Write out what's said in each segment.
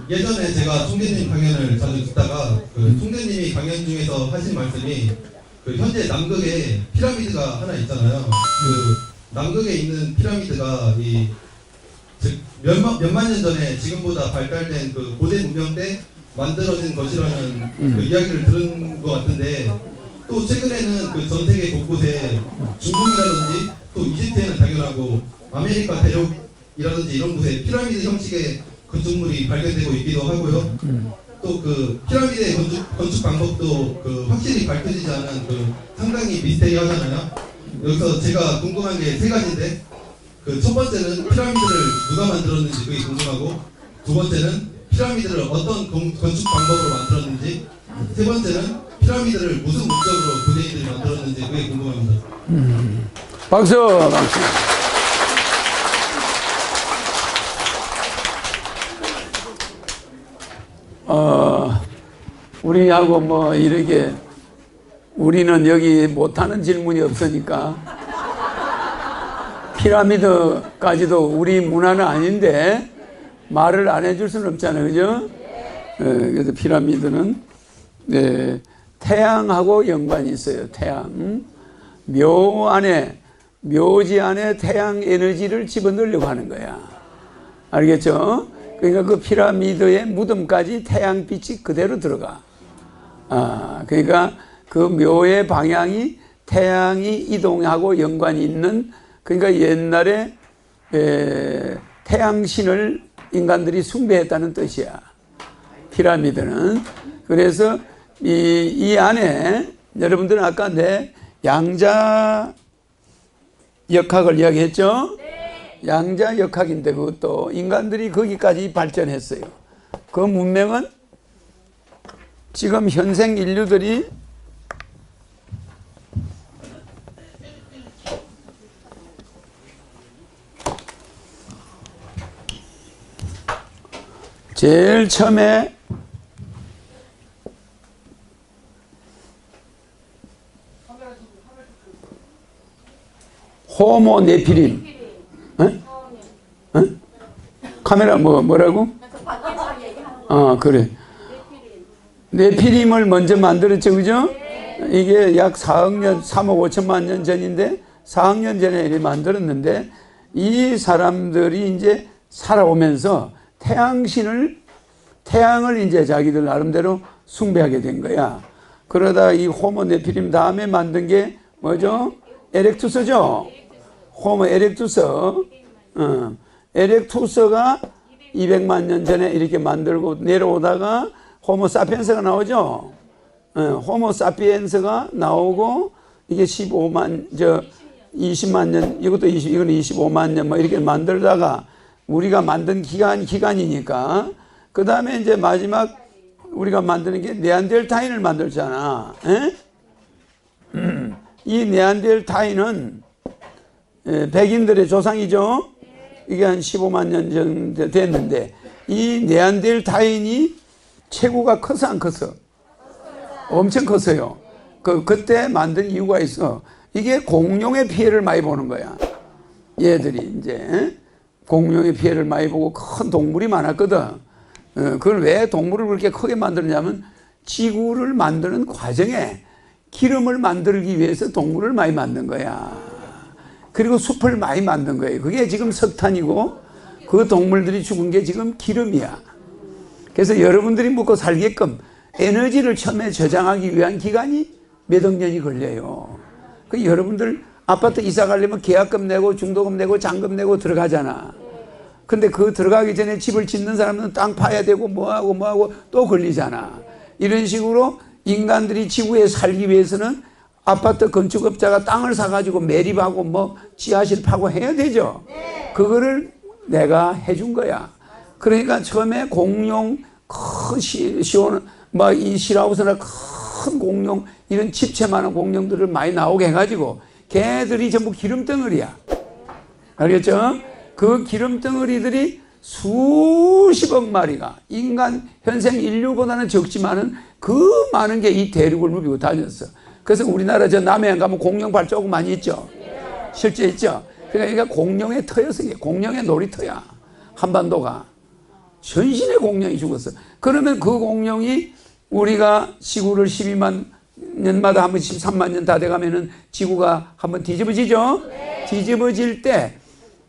예전에 제가 총재님 강연을 자주 듣다가 그 총재님이 강연 중에서 하신 말씀이 그 현재 남극에 피라미드가 하나 있잖아요. 그 남극에 있는 피라미드가 즉 몇만 년 전에 지금보다 발달된 그 고대 문명 때 만들어진 것이라는 그 이야기를 들은 것 같은데, 또 최근에는 그 전 세계 곳곳에 중국이라든지 또 이집트에는 당연하고 아메리카 대륙이라든지 이런 곳에 피라미드 형식의 건축물이 발견되고 있기도 하고요. 또 그 피라미드의 건축 방법도 그 확실히 밝혀지지 않은 그 상당히 미스테리하잖아요. 여기서 제가 궁금한 게 세 가지인데, 그 첫 번째는 피라미드를 누가 만들었는지 그게 궁금하고, 두 번째는 피라미드를 어떤 건축 방법으로 만들었는지, 세 번째는 피라미드를 무슨 목적으로 고대인들이 만들었는지 그게 궁금합니다. 박수! 박수! 우리하고 뭐 이렇게 우리는 여기 못하는 질문이 없으니까 피라미드까지도 우리 문화는 아닌데 말을 안 해줄 수는 없잖아요, 그죠? 그래서 피라미드는 태양하고 연관이 있어요. 태양. 묘지 안에 태양 에너지를 집어넣으려고 하는 거야. 알겠죠? 그러니까 그 피라미드의 무덤까지 태양빛이 그대로 들어가. 그러니까 그 묘의 방향이 태양이 이동하고 연관이 있는, 그러니까 옛날에 태양신을 인간들이 숭배했다는 뜻이야, 피라미드는. 그래서 이 안에 여러분들은 아까 내 양자 역학을 이야기했죠? 양자 역학인데 그것도 인간들이 거기까지 발전했어요. 그 문명은 지금 현생 인류들이 제일 처음에 호모 네피림. 카메라 뭐라고? 그래. 네피림을 먼저 만들었죠, 그죠? 이게 약 4억 년, 3억 5천만 년 전인데 4억 년 전에 이렇게 만들었는데, 이 사람들이 이제 살아오면서 태양을 이제 자기들 나름대로 숭배하게 된 거야. 그러다 이 호모 네피림 다음에 만든 게 뭐죠? 에렉투스죠? 호모 에렉투스. 에렉투스가 200만 년 전에 이렇게 만들고 내려오다가 호모 사피엔스가 나오죠? 호모 사피엔스가 나오고, 이게 20만 년, 이거는 25만 년 뭐 이렇게 만들다가 우리가 만든 기간이니까, 그 다음에 이제 마지막 우리가 만드는 게 네안데르탈인을 만들잖아. 이 네안데르탈인은 백인들의 조상이죠. 이게 한 15만 년 정도 됐는데, 이 네안데르탈인이 체구가 커서 안 컸어? 엄청 컸어요. 그때 만든 이유가 있어. 이게 공룡의 피해를 많이 보는 거야. 얘들이 이제 공룡의 피해를 많이 보고 큰 동물이 많았거든. 그걸 왜 동물을 그렇게 크게 만드느냐면, 지구를 만드는 과정에 기름을 만들기 위해서 동물을 많이 만든 거야. 그리고 숲을 많이 만든 거예요. 그게 지금 석탄이고, 그 동물들이 죽은 게 지금 기름이야. 그래서 여러분들이 먹고 살게끔 에너지를 처음에 저장하기 위한 기간이 몇억 년이 걸려요. 그 여러분들 아파트 이사 가려면 계약금 내고 중도금 내고 잔금 내고 들어가잖아. 근데 그 들어가기 전에 집을 짓는 사람은 땅 파야 되고 뭐하고 또 걸리잖아. 이런 식으로 인간들이 지구에 살기 위해서는 아파트 건축업자가 땅을 사가지고 매립하고 뭐 지하실 파고 해야 되죠. 그거를 내가 해준 거야. 그러니까 처음에 공룡 큰 이 실하우스나 큰 공룡, 이런 집채 많은 공룡들을 많이 나오게 해가지고 걔들이 전부 기름덩어리야. 알겠죠? 그 기름덩어리들이 수십억 마리가 인간 현생 인류보다는 적지만은 그 많은 게 이 대륙을 누비고 다녔어. 그래서 우리나라 저 남해안 가면 공룡발 조금 많이 있죠. 실제 있죠. 그러니까 공룡의 터였어. 이게 공룡의 놀이터야. 한반도가. 전신의 공룡이 죽었어. 그러면 그 공룡이 우리가 지구를 12만 년마다 한 번씩 13만 년 다 돼가면은 지구가 한번 뒤집어지죠? 뒤집어질 때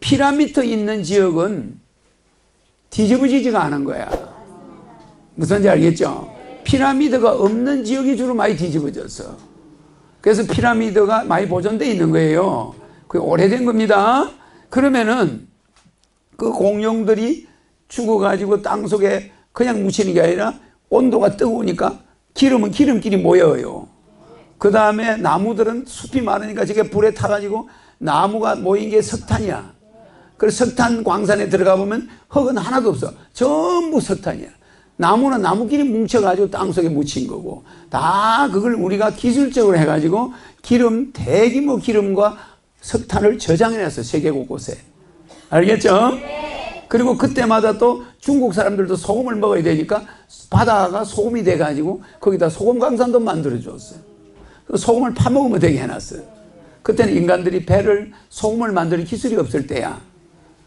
피라미드 있는 지역은 뒤집어지지가 않은 거야. 무슨지 알겠죠? 피라미드가 없는 지역이 주로 많이 뒤집어졌어. 그래서 피라미드가 많이 보존되어 있는 거예요. 그게 오래된 겁니다. 그러면은 그 공룡들이 죽어가지고 땅 속에 그냥 묻히는 게 아니라 온도가 뜨거우니까 기름은 기름끼리 모여요. 그 다음에 나무들은 숲이 많으니까 저게 불에 타가지고 나무가 모인 게 석탄이야. 그래서 석탄 광산에 들어가 보면 흙은 하나도 없어. 전부 석탄이야. 나무는 나무끼리 뭉쳐가지고 땅 속에 묻힌 거고, 다 그걸 우리가 기술적으로 해가지고 기름, 대규모 기름과 석탄을 저장해놨어. 세계 곳곳에. 알겠죠? 그리고 그때마다 또 중국 사람들도 소금을 먹어야 되니까 바다가 소금이 돼가지고 거기다 소금 강산도 만들어줬어요. 소금을 파먹으면 되게 해놨어요. 그때는 인간들이 배를 소금을 만드는 기술이 없을 때야.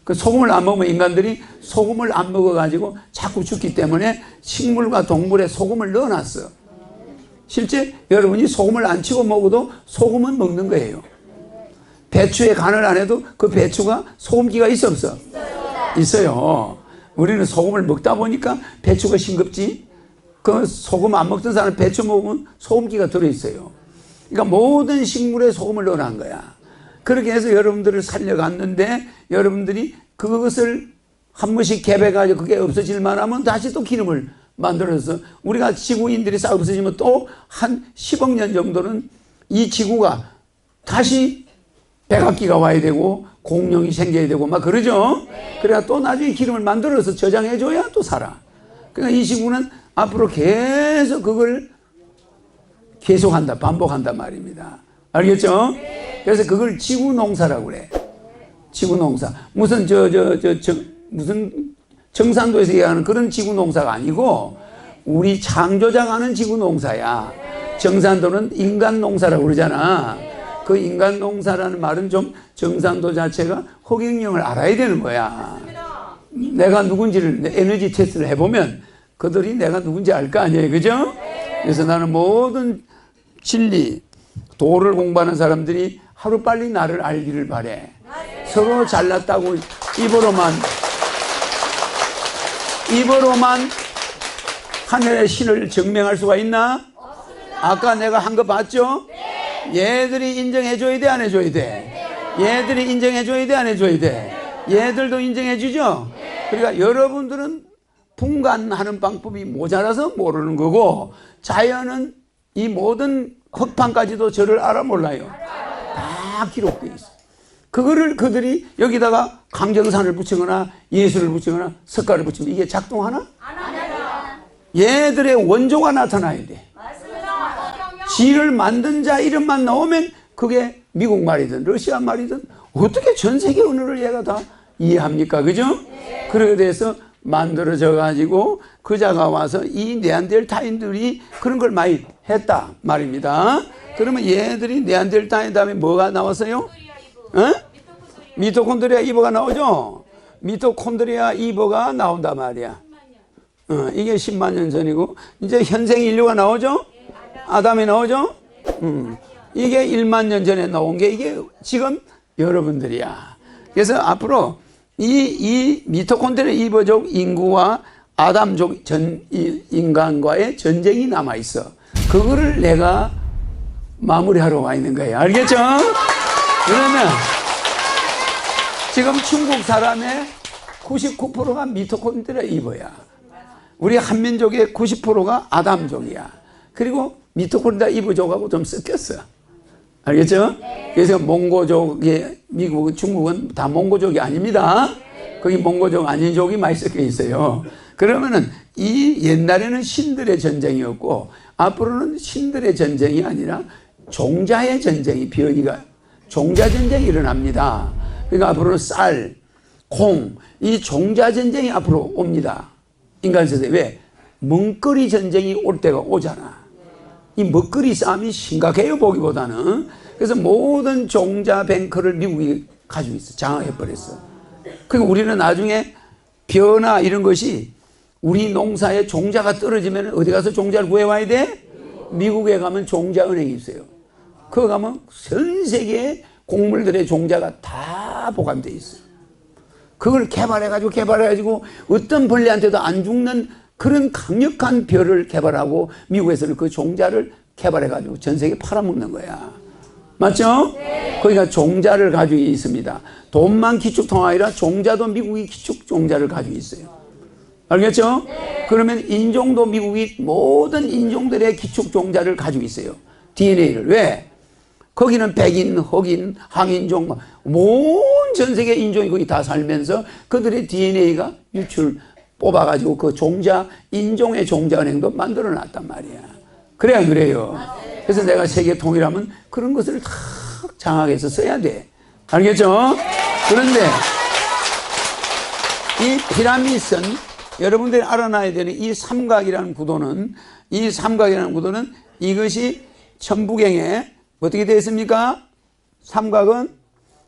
그 소금을 안 먹으면 인간들이 소금을 안 먹어가지고 자꾸 죽기 때문에 식물과 동물에 소금을 넣어놨어. 실제 여러분이 소금을 안 치고 먹어도 소금은 먹는 거예요. 배추에 간을 안 해도 그 배추가 소금기가 있어 없어? 있어요. 우리는 소금을 먹다 보니까 배추가 싱겁지. 그 소금 안 먹던 사람 배추 먹으면 소금기가 들어있어요. 그러니까 모든 식물에 소금을 넣어놓은 거야. 그렇게 해서 여러분들을 살려갔는데 여러분들이 그것을 한 번씩 개배가지고 그게 없어질만 하면 다시 또 기름을 만들어서 우리가 지구인들이 싹 없어지면 또 한 10억 년 정도는 이 지구가 다시 백악기가 와야 되고 공룡이 생겨야 되고 막 그러죠. 그래야 또 나중에 기름을 만들어서 저장해줘야 또 살아. 그러니까 이 지구는 앞으로 계속 그걸 계속한다, 반복한단 말입니다. 알겠죠? 그래서 그걸 지구농사라고 그래. 지구농사. 무슨 무슨 정산도에서 얘기하는 그런 지구농사가 아니고 우리 창조자가 하는 지구농사야. 정산도는 인간농사라고 그러잖아. 그 인간농사라는 말은 좀 정산도 자체가 허경영을 알아야 되는 거야. 내가 누군지를 에너지 테스트를 해보면 그들이 내가 누군지 알 거 아니에요. 그죠? 그래서 나는 모든 진리, 도를 공부하는 사람들이 하루빨리 나를 알기를 바래. 서로 잘났다고 입으로만 하늘의 신을 증명할 수가 있나? 아까 내가 한 거 봤죠? 얘들이 인정해줘야 돼, 안 해줘야 돼? 얘들이 인정해줘야 돼, 안 해줘야 돼? 얘들도 인정해주죠? 그러니까 여러분들은 분간하는 방법이 모자라서 모르는 거고 자연은 이 모든 흙판까지도 저를 알아 몰라요. 다 기록되어 있어. 그거를 그들이 여기다가 강정산을 붙이거나 예수를 붙이거나 석가를 붙이면 이게 작동하나? 얘들의 원조가 나타나야 돼. 지를 만든 자 이름만 나오면 그게 미국 말이든 러시아 말이든 어떻게 전 세계 언어를 얘가 다 이해합니까? 그죠? 그러게 돼서 만들어져 가지고 그 자가 와서 이 네안데르탈인들이 그런 걸 많이 했다 말입니다. 그러면 얘들이 네안데르탈인 다음에 뭐가 나왔어요? 미토콘드리아 이버가 나오죠? 미토콘드리아 이버가 나온단 말이야. 이게 10만 년 전이고 이제 현생 인류가 나오죠? 아담이 나오죠? 이게 1만 년 전에 나온 게 이게 지금 여러분들이야. 그래서 앞으로 이 미토콘드리아 이버족 인구와 아담족 인간과의 전쟁이 남아있어. 그거를 내가 마무리하러 와 있는 거예요. 알겠죠? 그러면 지금 중국 사람의 99%가 미토콘드리아 이버야. 우리 한민족의 90%가 아담족이야. 그리고 미토콘드리아 이브족하고 좀 섞였어. 알겠죠? 그래서 몽고족의 미국은 중국은 다 몽고족이 아닙니다. 거기 몽고족 아닌 족이 많이 섞여 있어요. 그러면은 이 옛날에는 신들의 전쟁이었고 앞으로는 신들의 전쟁이 아니라 종자의 전쟁이 종자 전쟁이 일어납니다. 그러니까 앞으로는 쌀, 콩, 이 종자 전쟁이 앞으로 옵니다. 인간 세상에. 왜? 먹거리 전쟁이 올 때가 오잖아. 이 먹거리 싸움이 심각해요, 보기보다는. 그래서 모든 종자 뱅크를 미국이 가지고 있어. 장악해버렸어. 그리고 우리는 나중에 벼나 이런 것이 우리 농사에 종자가 떨어지면 어디 가서 종자를 구해와야 돼? 미국에 가면 종자은행이 있어요. 거기 가면 전 세계 곡물들의 종자가 다 보관되어 있어요. 그걸 개발해가지고 어떤 벌레한테도 안 죽는 그런 강력한 벼를 개발하고 미국에서는 그 종자를 개발해가지고 전 세계에 팔아먹는 거야. 맞죠? 네. 그러니까 종자를 가지고 있습니다. 돈만 기축통화가 아니라 종자도 미국이 기축 종자를 가지고 있어요. 알겠죠? 네. 그러면 인종도 미국이 모든 인종들의 기축 종자를 가지고 있어요. DNA를. 왜? 거기는 백인, 흑인, 항인종, 온 전 세계 인종이 거기 다 살면서 그들의 DNA가 뽑아가지고 그 종자, 인종의 종자은행도 만들어 놨단 말이야. 그래, 안 그래요? 그래서 내가 세계 통일하면 그런 것을 다 장악해서 써야 돼. 알겠죠? 그런데 이 피라미드는 여러분들이 알아놔야 되는 이 삼각이라는 구도는 이것이 천부경에 어떻게 되어 있습니까? 삼각은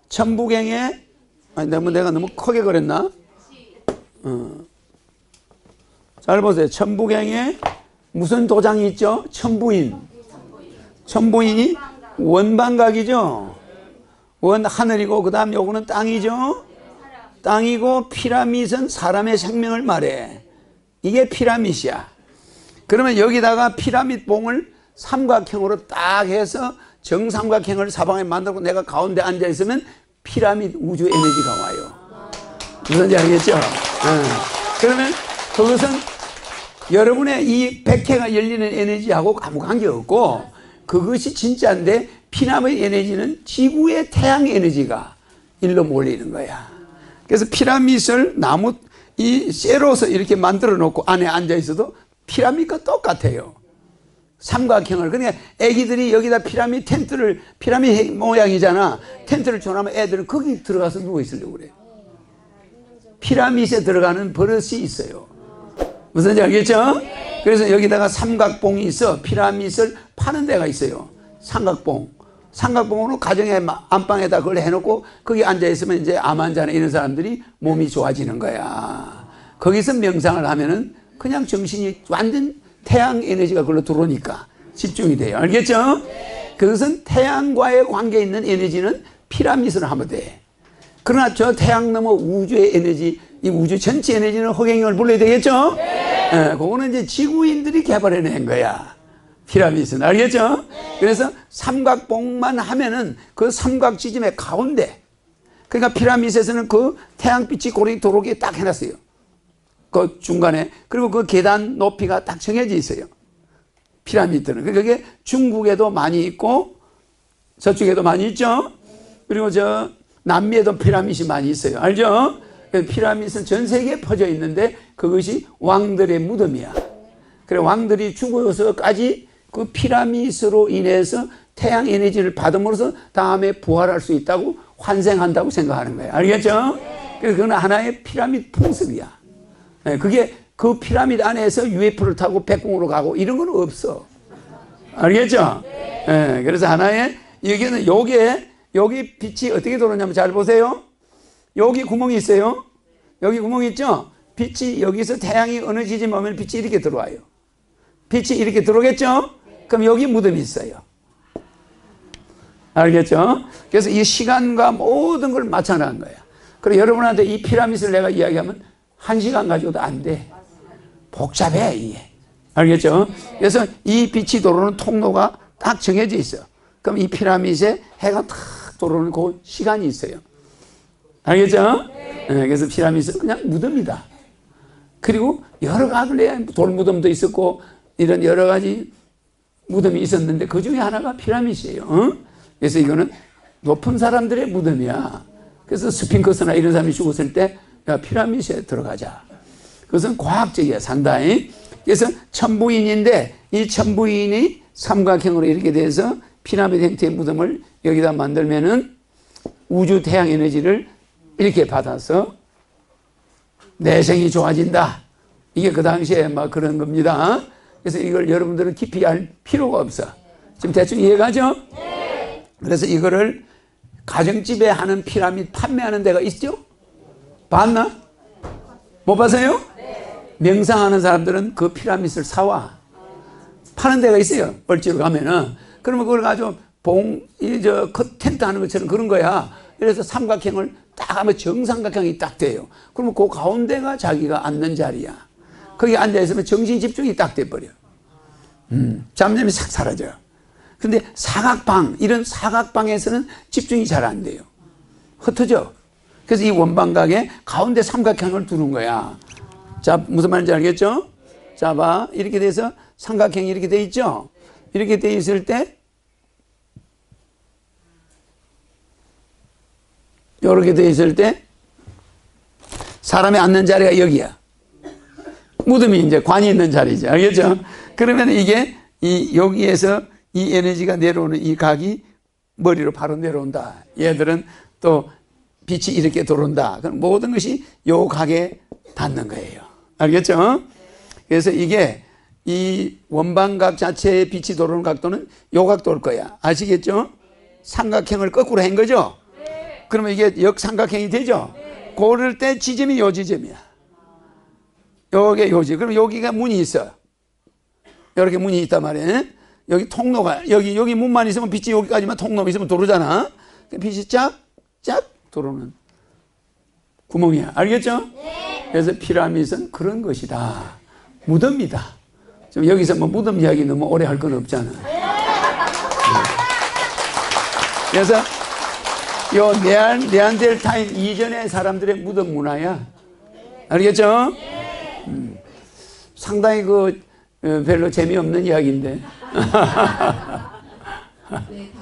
천부경에 내가 너무 크게 그랬나? 잘 보세요. 천부경에 무슨 도장이 있죠? 천부인이 원방각이죠. 원 하늘이고 그 다음 요거는 땅이죠. 땅이고 피라밋은 사람의 생명을 말해. 이게 피라밋이야. 그러면 여기다가 피라밋 봉을 삼각형으로 딱 해서 정삼각형을 사방에 만들고 내가 가운데 앉아 있으면 피라밋 우주 에너지가 와요. 무슨지 알겠죠? 그러면 그것은 여러분의 이 백회가 열리는 에너지하고 아무 관계 없고 그것이 진짜인데 피라밋 에너지는 지구의 태양 에너지가 일로 몰리는 거야. 그래서 피라밋을 나무 이 쇠로서 이렇게 만들어 놓고 안에 앉아 있어도 피라밋과 똑같아요. 삼각형을. 그러니까 애기들이 여기다 피라밋 모양이잖아. 텐트를 쳐놓으면 애들은 거기 들어가서 누워 있으려고 그래. 피라밋에 들어가는 버릇이 있어요. 무슨지 알겠죠? 그래서 여기다가 삼각봉이 있어. 피라밋을 파는 데가 있어요. 삼각봉으로 가정의 안방에다 그걸 해놓고 거기 앉아있으면 이제 암 환자나 이런 사람들이 몸이 좋아지는 거야. 거기서 명상을 하면은 그냥 정신이 완전 태양 에너지가 그걸로 들어오니까 집중이 돼요. 알겠죠? 그것은 태양과의 관계 있는 에너지는 피라밋으로 하면 돼. 그러나 저 태양 넘어 우주의 에너지, 이 우주 전체 에너지는 허경영을 불러야 되겠죠? 그거는 이제 지구인들이 개발해낸 거야. 피라밋은. 알겠죠? 그래서 삼각봉만 하면은 그 삼각 지점의 가운데, 그러니까 피라밋에서는 그 태양빛이 고리 들어오게 딱 해놨어요. 그 중간에. 그리고 그 계단 높이가 딱 정해져 있어요. 피라미드는. 그게 중국에도 많이 있고 저쪽에도 많이 있죠. 그리고 저 남미에도 피라밋이 많이 있어요. 알죠? 피라밋은 전 세계에 퍼져 있는데 그것이 왕들의 무덤이야. 그래 왕들이 죽어서까지 그 피라밋으로 인해서 태양 에너지를 받음으로써 다음에 부활할 수 있다고 환생한다고 생각하는 거예요. 알겠죠? 그래서 그건 하나의 피라밋 풍습이야. 그게 그 피라밋 안에서 UFO를 타고 백궁으로 가고 이런 건 없어. 알겠죠? 그래서 하나의 여기는 여기 빛이 어떻게 들어오냐면 잘 보세요. 여기 구멍이 있어요. 여기 구멍이 있죠? 빛이 여기서 태양이 어느 지점에 오면 빛이 이렇게 들어와요. 빛이 이렇게 들어오겠죠? 그럼 여기 무덤이 있어요. 알겠죠? 그래서 이 시간과 모든 걸 맞춰놓은 거야. 그리고 여러분한테 이 피라밋을 내가 이야기하면 1시간 가지고도 안 돼. 복잡해, 이게. 알겠죠? 그래서 이 빛이 들어오는 통로가 딱 정해져 있어. 그럼 이 피라밋에 해가 탁 들어오는 그 시간이 있어요. 알겠죠? 그래서 피라밋은 그냥 무덤이다. 그리고 여러 가지 돌무덤도 있었고 이런 여러 가지 무덤이 있었는데 그 중에 하나가 피라밋이에요. 그래서 이거는 높은 사람들의 무덤이야. 그래서 스핑크스나 이런 사람이 죽었을 때 야, 피라밋에 들어가자. 그것은 과학적이야, 상당히. 그래서 천부인인데 이 천부인이 삼각형으로 이렇게 돼서 피라밋 형태의 무덤을 여기다 만들면은 우주 태양 에너지를 이렇게 받아서 내생이 좋아진다. 이게 그 당시에 막 그런 겁니다. 그래서 이걸 여러분들은 깊이 알 필요가 없어. 지금 대충 이해가죠? 그래서 이거를 가정집에 하는 피라밋 판매하는 데가 있죠? 봤나? 못 봤어요? 명상하는 사람들은 그 피라밋을 사와. 파는 데가 있어요. 얼지로 가면은. 그러면 그걸 가지고 텐트 하는 것처럼 그런 거야. 그래서 삼각형을 딱 하면 정삼각형이 딱 돼요. 그러면 그 가운데가 자기가 앉는 자리야. 거기 앉아있으면 정신 집중이 딱 돼버려. 잡념이 싹 사라져요. 근데 사각방, 이런 사각방에서는 집중이 잘 안 돼요. 흩어져. 그래서 이 원방각에 가운데 삼각형을 두는 거야. 자, 무슨 말인지 알겠죠? 자, 봐. 이렇게 돼서 삼각형이 이렇게 돼 있죠? 이렇게 돼 있을 때, 이렇게 돼 있을 때, 사람이 앉는 자리가 여기야. 무덤이 이제 관이 있는 자리죠. 알겠죠? 그러면 이게 여기에서 이 에너지가 내려오는 이 각이 머리로 바로 내려온다. 얘들은 또 빛이 이렇게 들어온다. 그럼 모든 것이 요 각에 닿는 거예요. 알겠죠? 그래서 이게 이 원방각 자체의 빛이 들어오는 각도는 요 각도일 거야. 아시겠죠? 삼각형을 거꾸로 한 거죠? 그러면 이게 역삼각형이 되죠? 그럴 때 지점이 요 지점이야. 요게 요지. 그럼 여기가 문이 있어. 이렇게 문이 있단 말이에요. 여기 통로가, 여기 문만 있으면 빛이 여기까지만 통로만 있으면 들어오잖아. 빛이 쫙 들어오는 구멍이야. 알겠죠? 그래서 피라밋은 그런 것이다. 무덤이다. 좀 여기서 뭐 무덤 이야기 너무 오래 할 건 없잖아. 그래서 요 네안데르탈인 이전의 사람들의 무덤 문화야. 알겠죠? 상당히 별로 재미없는 이야기인데. 네,